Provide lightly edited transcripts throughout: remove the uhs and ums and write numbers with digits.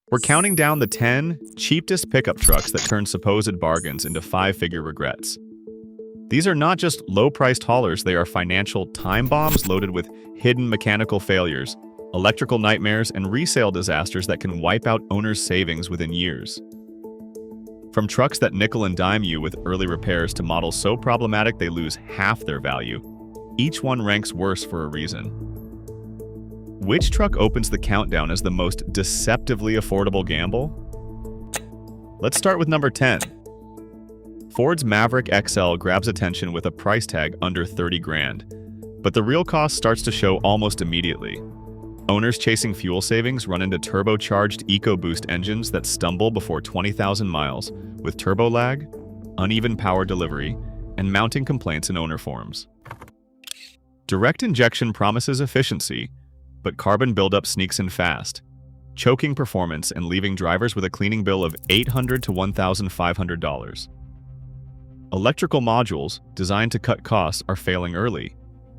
We're counting down the 10 cheapest pickup trucks that turn supposed bargains into five-figure regrets. These are not just low-priced haulers, they are financial time bombs loaded with hidden mechanical failures, electrical nightmares, and resale disasters that can wipe out owners' savings within years. From trucks that nickel and dime you with early repairs to models so problematic they lose half their value, each one ranks worse for a reason. Which truck opens the countdown as the most deceptively affordable gamble? Let's start with number 10. Ford's Maverick XL grabs attention with a price tag under 30 grand, but the real cost starts to show almost immediately. Owners chasing fuel savings run into turbocharged EcoBoost engines that stumble before 20,000 miles, with turbo lag, uneven power delivery, and mounting complaints in owner forums. Direct injection promises efficiency, but carbon buildup sneaks in fast, choking performance and leaving drivers with a cleaning bill of $800 to $1,500. Electrical modules, designed to cut costs, are failing early,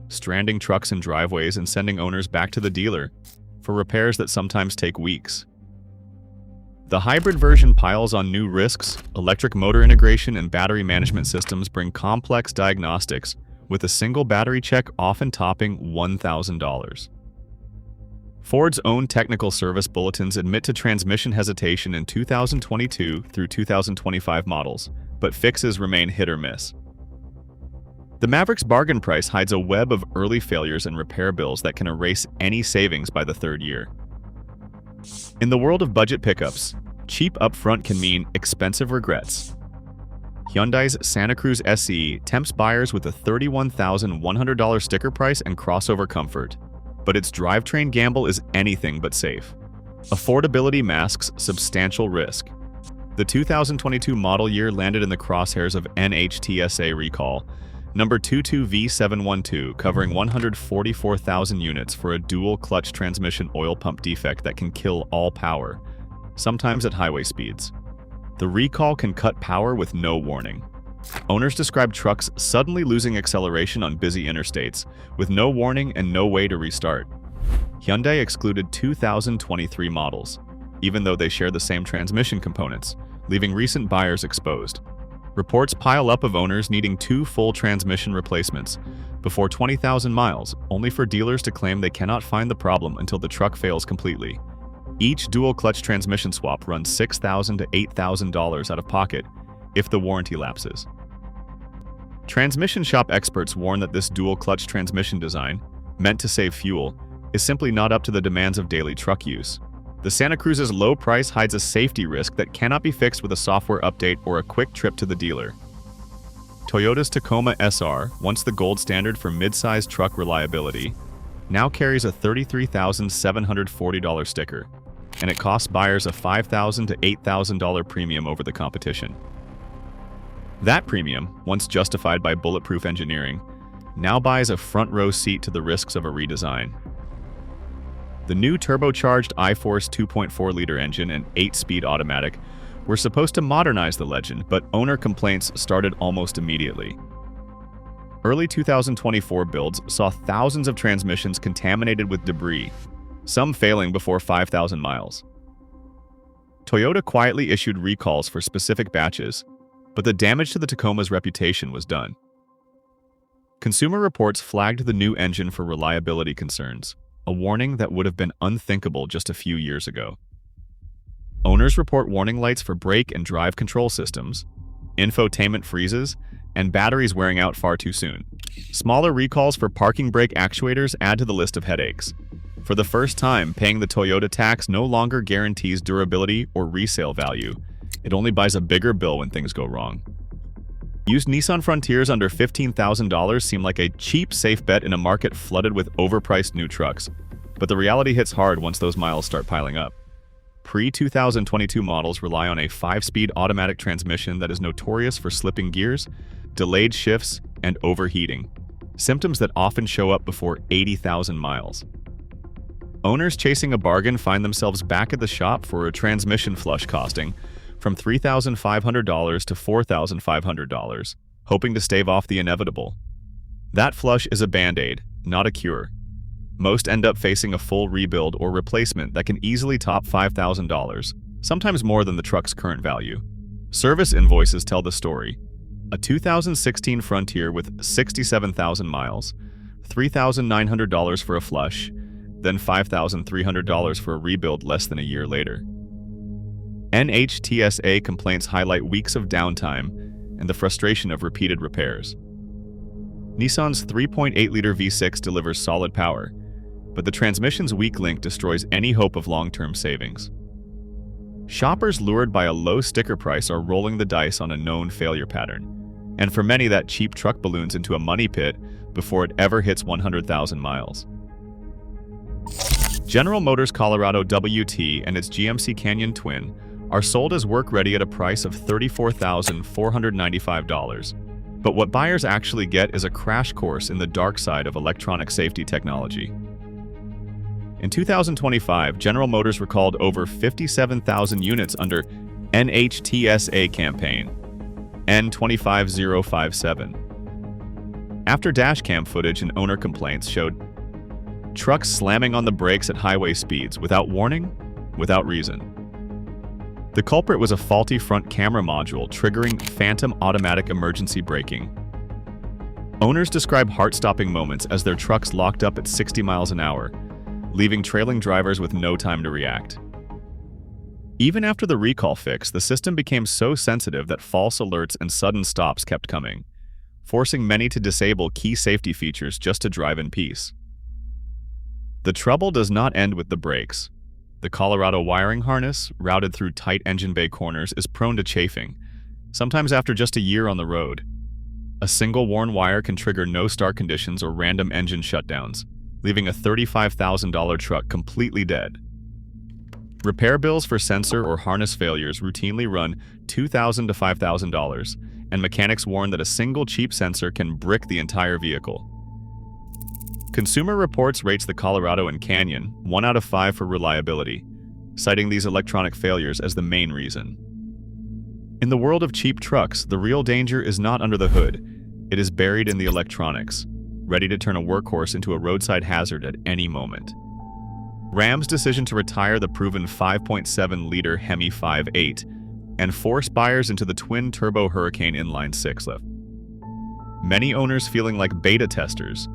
stranding trucks in driveways and sending owners back to the dealer for repairs that sometimes take weeks. The hybrid version piles on new risks. Electric motor integration and battery management systems bring complex diagnostics, with a single battery check often topping $1,000. Ford's own technical service bulletins admit to transmission hesitation in 2022 through 2025 models, but fixes remain hit or miss. The Maverick's bargain price hides a web of early failures and repair bills that can erase any savings by the third year. In the world of budget pickups, cheap upfront can mean expensive regrets. Hyundai's Santa Cruz SE tempts buyers with a $31,100 sticker price and crossover comfort, but its drivetrain gamble is anything but safe. Affordability masks substantial risk. The 2022 model year landed in the crosshairs of NHTSA recall, number 22V712, covering 144,000 units for a dual-clutch transmission oil pump defect that can kill all power, sometimes at highway speeds. The recall can cut power with no warning. Owners describe trucks suddenly losing acceleration on busy interstates, with no warning and no way to restart. Hyundai excluded 2023 models, even though they share the same transmission components, leaving recent buyers exposed. Reports pile up of owners needing 2 full transmission replacements before 20,000 miles, only for dealers to claim they cannot find the problem until the truck fails completely. Each dual-clutch transmission swap runs $6,000 to $8,000 out of pocket if the warranty lapses. Transmission shop experts warn that this dual-clutch transmission design, meant to save fuel, is simply not up to the demands of daily truck use. The Santa Cruz's low price hides a safety risk that cannot be fixed with a software update or a quick trip to the dealer. Toyota's Tacoma SR, once the gold standard for mid-sized truck reliability, now carries a $33,740 sticker, and it costs buyers a $5,000 to $8,000 premium over the competition. That premium, once justified by bulletproof engineering, now buys a front-row seat to the risks of a redesign. The new turbocharged iForce 2.4-liter engine and 8-speed automatic were supposed to modernize the legend, but owner complaints started almost immediately. Early 2024 builds saw thousands of transmissions contaminated with debris, some failing before 5,000 miles. Toyota quietly issued recalls for specific batches, but the damage to the Tacoma's reputation was done. Consumer Reports flagged the new engine for reliability concerns, a warning that would have been unthinkable just a few years ago. Owners report warning lights for brake and drive control systems, infotainment freezes, and batteries wearing out far too soon. Smaller recalls for parking brake actuators add to the list of headaches. For the first time, paying the Toyota tax no longer guarantees durability or resale value. It only buys a bigger bill when things go wrong. Used Nissan Frontiers under $15,000 seem like a cheap, safe bet in a market flooded with overpriced new trucks. But the reality hits hard once those miles start piling up. Pre-2022 models rely on a 5-speed automatic transmission that is notorious for slipping gears, delayed shifts, and overheating, symptoms that often show up before 80,000 miles. Owners chasing a bargain find themselves back at the shop for a transmission flush costing from $3,500 to $4,500, hoping to stave off the inevitable. That flush is a band-aid, not a cure. Most end up facing a full rebuild or replacement that can easily top $5,000, sometimes more than the truck's current value. Service invoices tell the story. A 2016 Frontier with 67,000 miles, $3,900 for a flush, then $5,300 for a rebuild less than a year later. NHTSA complaints highlight weeks of downtime and the frustration of repeated repairs. Nissan's 3.8-liter V6 delivers solid power, but the transmission's weak link destroys any hope of long-term savings. Shoppers lured by a low sticker price are rolling the dice on a known failure pattern, and for many that cheap truck balloons into a money pit before it ever hits 100,000 miles. General Motors Colorado WT and its GMC Canyon Twin are sold as work-ready at a price of $34,495. But what buyers actually get is a crash course in the dark side of electronic safety technology. In 2025, General Motors recalled over 57,000 units under NHTSA campaign N25057. After dashcam footage and owner complaints showed trucks slamming on the brakes at highway speeds without warning, without reason. The culprit was a faulty front camera module triggering phantom automatic emergency braking. Owners describe heart-stopping moments as their trucks locked up at 60 miles an hour, leaving trailing drivers with no time to react. Even after the recall fix, the system became so sensitive that false alerts and sudden stops kept coming, forcing many to disable key safety features just to drive in peace. The trouble does not end with the brakes. The Colorado wiring harness, routed through tight engine bay corners, is prone to chafing, sometimes after just a year on the road. A single worn wire can trigger no-start conditions or random engine shutdowns, leaving a $35,000 truck completely dead. Repair bills for sensor or harness failures routinely run $2,000 to $5,000, and mechanics warn that a single cheap sensor can brick the entire vehicle. Consumer Reports rates the Colorado and Canyon 1 out of 5 for reliability, citing these electronic failures as the main reason. In the world of cheap trucks, the real danger is not under the hood. It is buried in the electronics, ready to turn a workhorse into a roadside hazard at any moment. Ram's decision to retire the proven 5.7-liter Hemi 5.8 and force buyers into the twin-turbo Hurricane inline-6 lift. Many owners feeling like beta testers.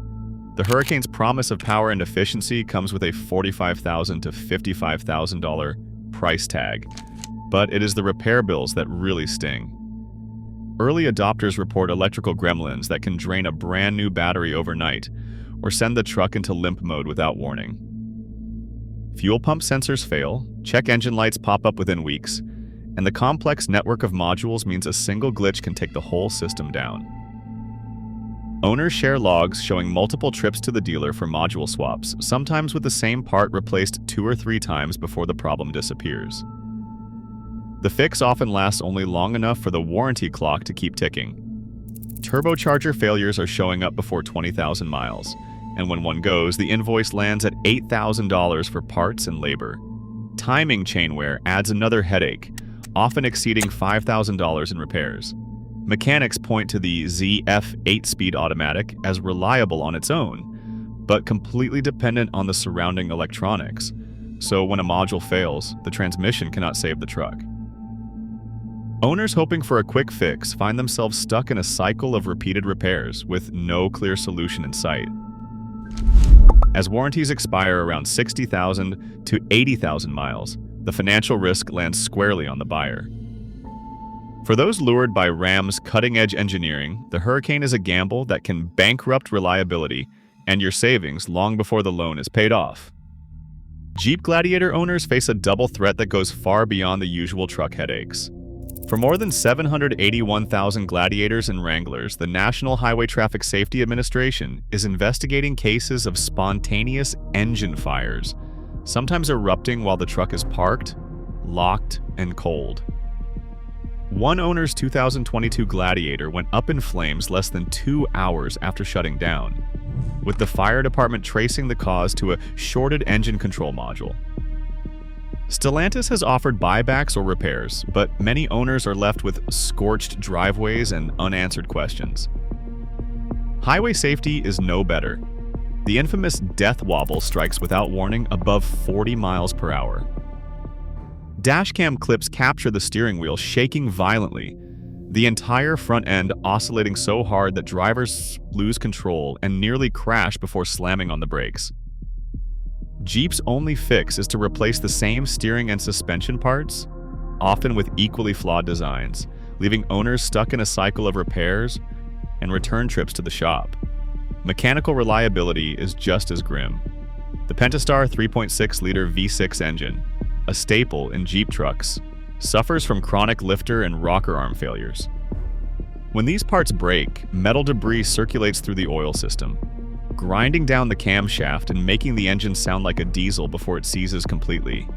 The Hurricane's promise of power and efficiency comes with a $45,000 to $55,000 price tag, but it is the repair bills that really sting. Early adopters report electrical gremlins that can drain a brand new battery overnight or send the truck into limp mode without warning. Fuel pump sensors fail, check engine lights pop up within weeks, and the complex network of modules means a single glitch can take the whole system down. Owners share logs showing multiple trips to the dealer for module swaps, sometimes with the same part replaced 2 or 3 times before the problem disappears. The fix often lasts only long enough for the warranty clock to keep ticking. Turbocharger failures are showing up before 20,000 miles, and when one goes, the invoice lands at $8,000 for parts and labor. Timing chain wear adds another headache, often exceeding $5,000 in repairs. Mechanics point to the ZF 8-speed automatic as reliable on its own, but completely dependent on the surrounding electronics, so when a module fails, the transmission cannot save the truck. Owners hoping for a quick fix find themselves stuck in a cycle of repeated repairs with no clear solution in sight. As warranties expire around 60,000 to 80,000 miles, the financial risk lands squarely on the buyer. For those lured by Ram's cutting-edge engineering, the Hurricane is a gamble that can bankrupt reliability and your savings long before the loan is paid off. Jeep Gladiator owners face a double threat that goes far beyond the usual truck headaches. For more than 781,000 Gladiators and Wranglers, the National Highway Traffic Safety Administration is investigating cases of spontaneous engine fires, sometimes erupting while the truck is parked, locked, and cold. One owner's 2022 Gladiator went up in flames less than 2 hours after shutting down, with the fire department tracing the cause to a shorted engine control module. Stellantis has offered buybacks or repairs, but many owners are left with scorched driveways and unanswered questions. Highway safety is no better. The infamous death wobble strikes without warning above 40 miles per hour. Dashcam clips capture the steering wheel shaking violently, the entire front end oscillating so hard that drivers lose control and nearly crash before slamming on the brakes. Jeep's only fix is to replace the same steering and suspension parts, often with equally flawed designs, leaving owners stuck in a cycle of repairs and return trips to the shop. Mechanical reliability is just as grim. The Pentastar 3.6-liter V6 engine, a staple in Jeep trucks, suffers from chronic lifter and rocker arm failures. When these parts break, metal debris circulates through the oil system, grinding down the camshaft and making the engine sound like a diesel before it seizes completely.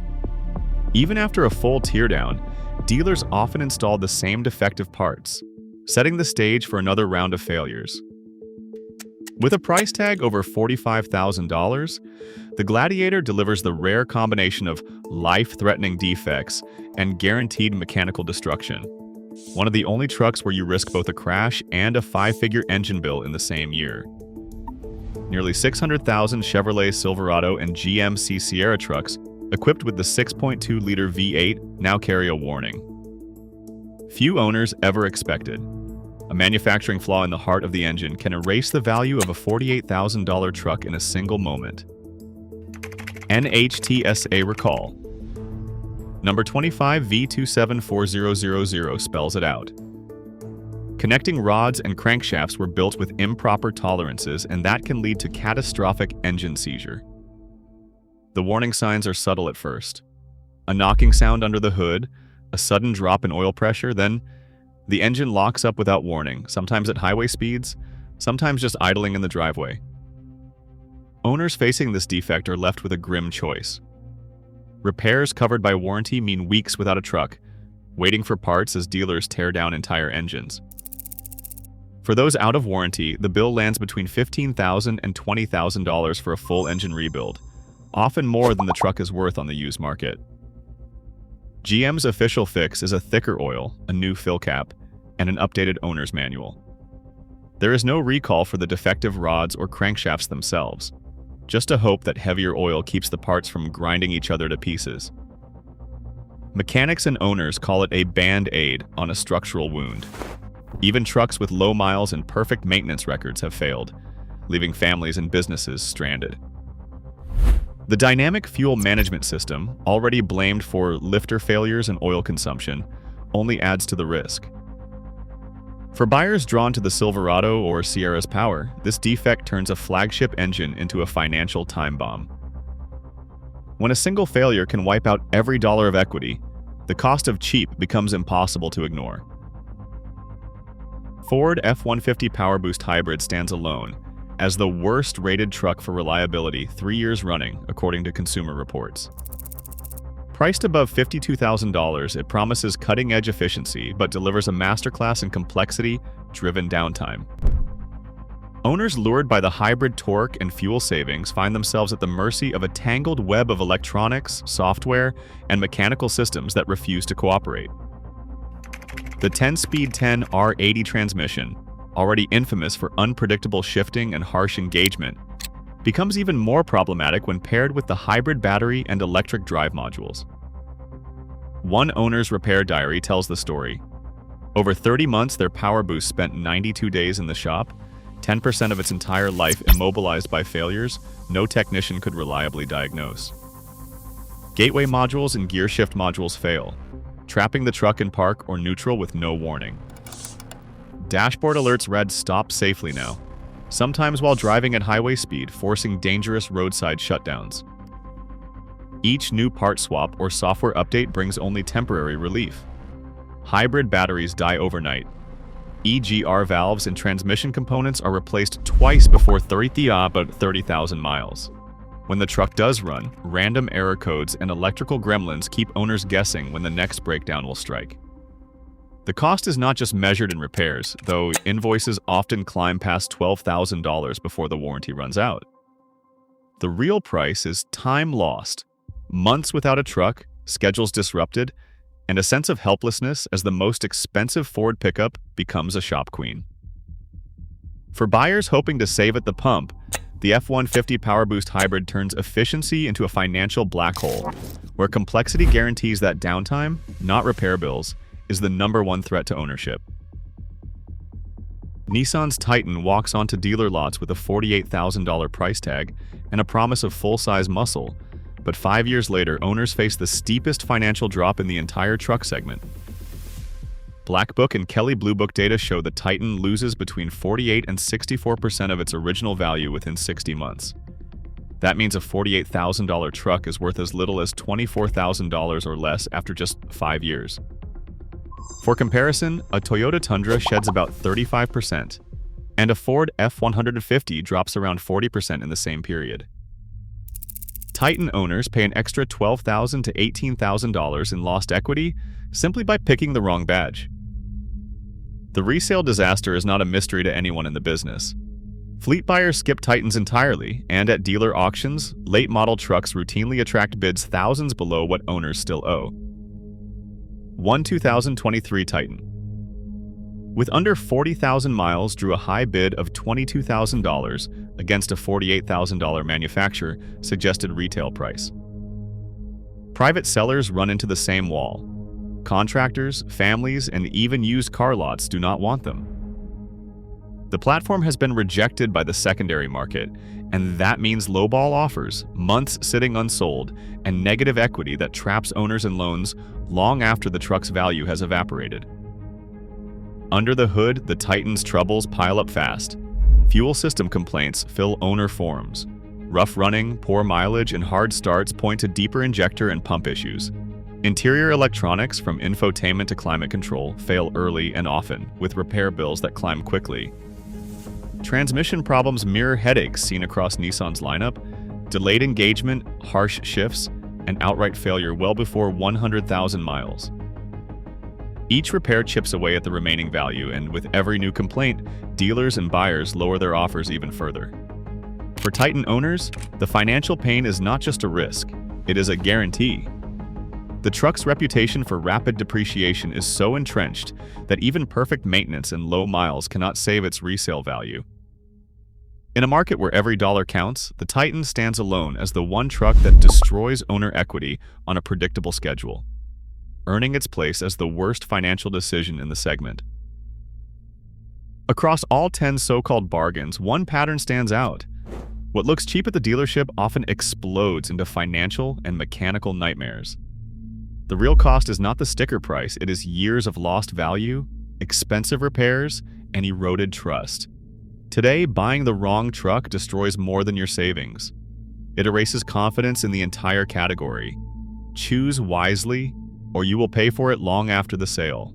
Even after a full teardown, dealers often install the same defective parts, setting the stage for another round of failures. With a price tag over $45,000, the Gladiator delivers the rare combination of life-threatening defects and guaranteed mechanical destruction. One of the only trucks where you risk both a crash and a five-figure engine bill in the same year. Nearly 600,000 Chevrolet Silverado and GMC Sierra trucks equipped with the 6.2-liter V8 now carry a warning. Few owners ever expected. A manufacturing flaw in the heart of the engine can erase the value of a $48,000 truck in a single moment. NHTSA recall. Number 25 V274000 spells it out. Connecting rods and crankshafts were built with improper tolerances, and that can lead to catastrophic engine seizure. The warning signs are subtle at first. A knocking sound under the hood, a sudden drop in oil pressure, then the engine locks up without warning, sometimes at highway speeds, sometimes just idling in the driveway. Owners facing this defect are left with a grim choice. Repairs covered by warranty mean weeks without a truck, waiting for parts as dealers tear down entire engines. For those out of warranty, the bill lands between $15,000 and $20,000 for a full engine rebuild, often more than the truck is worth on the used market. GM's official fix is a thicker oil, a new fill cap, and an updated owner's manual. There is no recall for the defective rods or crankshafts themselves, just a hope that heavier oil keeps the parts from grinding each other to pieces. Mechanics and owners call it a band-aid on a structural wound. Even trucks with low miles and perfect maintenance records have failed, leaving families and businesses stranded. The dynamic fuel management system, already blamed for lifter failures and oil consumption, only adds to the risk. For buyers drawn to the Silverado or Sierra's power, this defect turns a flagship engine into a financial time bomb. When a single failure can wipe out every dollar of equity, the cost of cheap becomes impossible to ignore. Ford F-150 PowerBoost Hybrid stands alone as the worst-rated truck for reliability 3 years running, according to Consumer Reports. Priced above $52,000, it promises cutting-edge efficiency but delivers a masterclass in complexity-driven downtime. Owners lured by the hybrid torque and fuel savings find themselves at the mercy of a tangled web of electronics, software, and mechanical systems that refuse to cooperate. The 10-speed 10R80 transmission, already infamous for unpredictable shifting and harsh engagement, becomes even more problematic when paired with the hybrid battery and electric drive modules. One owner's repair diary tells the story. Over 30 months, their PowerBoost spent 92 days in the shop, 10% of its entire life immobilized by failures no technician could reliably diagnose. Gateway modules and gear shift modules fail, trapping the truck in park or neutral with no warning. Dashboard alerts read "Stop safely now," sometimes while driving at highway speed, forcing dangerous roadside shutdowns. Each new part swap or software update brings only temporary relief. Hybrid batteries die overnight. EGR valves and transmission components are replaced twice before 30,000 miles. When the truck does run, random error codes and electrical gremlins keep owners guessing when the next breakdown will strike. The cost is not just measured in repairs, though invoices often climb past $12,000 before the warranty runs out. The real price is time lost, months without a truck, schedules disrupted, and a sense of helplessness as the most expensive Ford pickup becomes a shop queen. For buyers hoping to save at the pump, The F-150 PowerBoost hybrid turns efficiency into a financial black hole, where complexity guarantees that downtime, not repair bills, is the #1 threat to ownership. Nissan's Titan walks onto dealer lots with a $48,000 price tag and a promise of full-size muscle, but 5 years later, owners face the steepest financial drop in the entire truck segment. Black Book and Kelley Blue Book data show the Titan loses between 48 and 64% of its original value within 60 months. That means a $48,000 truck is worth as little as $24,000 or less after just 5 years. For comparison, a Toyota Tundra sheds about 35%, and a Ford F-150 drops around 40% in the same period. Titan owners pay an extra $12,000 to $18,000 in lost equity simply by picking the wrong badge. The resale disaster is not a mystery to anyone in the business. Fleet buyers skip Titans entirely, and at dealer auctions, late-model trucks routinely attract bids thousands below what owners still owe. 2023 Titan. With under 40,000 miles, drew a high bid of $22,000 against a $48,000 manufacturer suggested retail price. Private sellers run into the same wall. Contractors, families, and even used car lots do not want them. The platform has been rejected by the secondary market, and that means lowball offers, months sitting unsold, and negative equity that traps owners in loans long after the truck's value has evaporated. Under the hood, the Titan's troubles pile up fast. Fuel system complaints fill owner forums. Rough running, poor mileage, and hard starts point to deeper injector and pump issues. Interior electronics, from infotainment to climate control, fail early and often, with repair bills that climb quickly. Transmission problems mirror headaches seen across Nissan's lineup: delayed engagement, harsh shifts, and outright failure well before 100,000 miles. Each repair chips away at the remaining value, and with every new complaint, dealers and buyers lower their offers even further. For Titan owners, the financial pain is not just a risk, it is a guarantee. The truck's reputation for rapid depreciation is so entrenched that even perfect maintenance and low miles cannot save its resale value. In a market where every dollar counts, the Titan stands alone as the one truck that destroys owner equity on a predictable schedule, earning its place as the worst financial decision in the segment. Across all 10 so-called bargains, one pattern stands out. What looks cheap at the dealership often explodes into financial and mechanical nightmares. The real cost is not the sticker price, it is years of lost value, expensive repairs, and eroded trust. Today, buying the wrong truck destroys more than your savings. It erases confidence in the entire category. Choose wisely, or you will pay for it long after the sale.